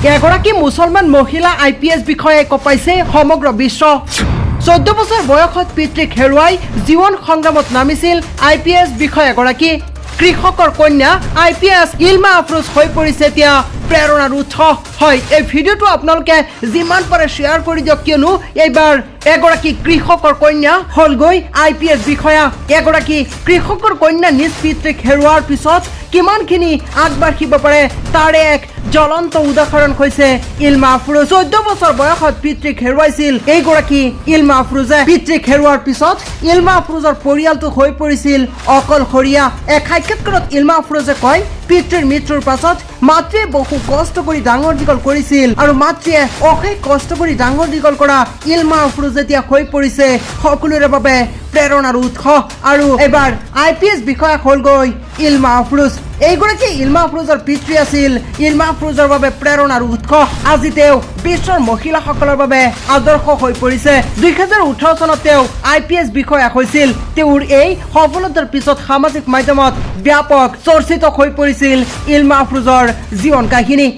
এগৰাকী মুছলমান মহিলা IPS বিষয়াই কঁপাইছে সমগ্ৰ বিশ্ব 14 বছৰ বয়সত পিতৃক হেৰুৱাই জীৱন সংগ্ৰামত নামিছিল IPS বিষয়াগৰাকী কৃষকৰ কন্যা IPS ইলমা আফৰোজ হৈ পৰিছে এতিয়া প্ৰেৰণাৰ উৎস হয় এই ভিডিঅ'টো আপোনালোকে যিমান পাৰে শ্বেয়াৰ কৰি দিয়ক কিয়নো এইবাৰ এগৰাকী কৃষকৰ কন্যা হলগৈ IPS বিষয়া এগৰাকী কৃষকৰ কন্যা নিজ পিতৃক হেৰুৱাৰ পিছত কিমানখিনি আগবাঢ়িব পাৰে তাৰে এক জ্বলন্ত উদাহৰণ হৈছে ইলমা আফৰোজ 14 বছৰ বয়সত পিতৃক হেৰুৱাইছিল এইগৰাকী ইলমা আফৰোজে পিতৃক হেৰুৱাৰ পিছত ইলমা আফৰোজৰ পৰিয়ালটো হৈ পৰিছিল অকলশৰীয়া এক সাক্ষাৎকাৰত ইলমা আফৰোজে কয় পিতৃৰ মৃত্যুৰ পাছত মাতৃয়ে বহু কষ্ট কৰি ডাঙৰ দীঘল কৰিছিল আৰু মাতৃয়ে অশেষ কষ্ট কৰি ডাঙৰ দীঘল কৰা ইলমা আফৰোজ এতিয়া হৈ পৰিছে সকলোৰে বাবে প্ৰেৰণাৰ উৎস আৰু এবাৰ IPS বিষয়া হলগৈ ইলমা আফৰোজ এইগৰাকী ইলমা আফৰোজৰ পিতৃ আছিল ইলমা আফৰোজৰ বাবে প্ৰেৰণাৰ উৎস আজি তেওঁ বিশ্বৰ মহিলাসকলৰ বাবে আদৰ্শ হৈ পৰিছে 2018 চনত তেওঁ IPS বিষয়া হৈছিল তেওঁৰ এই সফলতাৰ পিছত সামাজিক মাধ্যমত ব্যাপক চৰ্চিত হৈ পৰিছিল ইলমা আফৰোজৰ জীৱন কাহিনী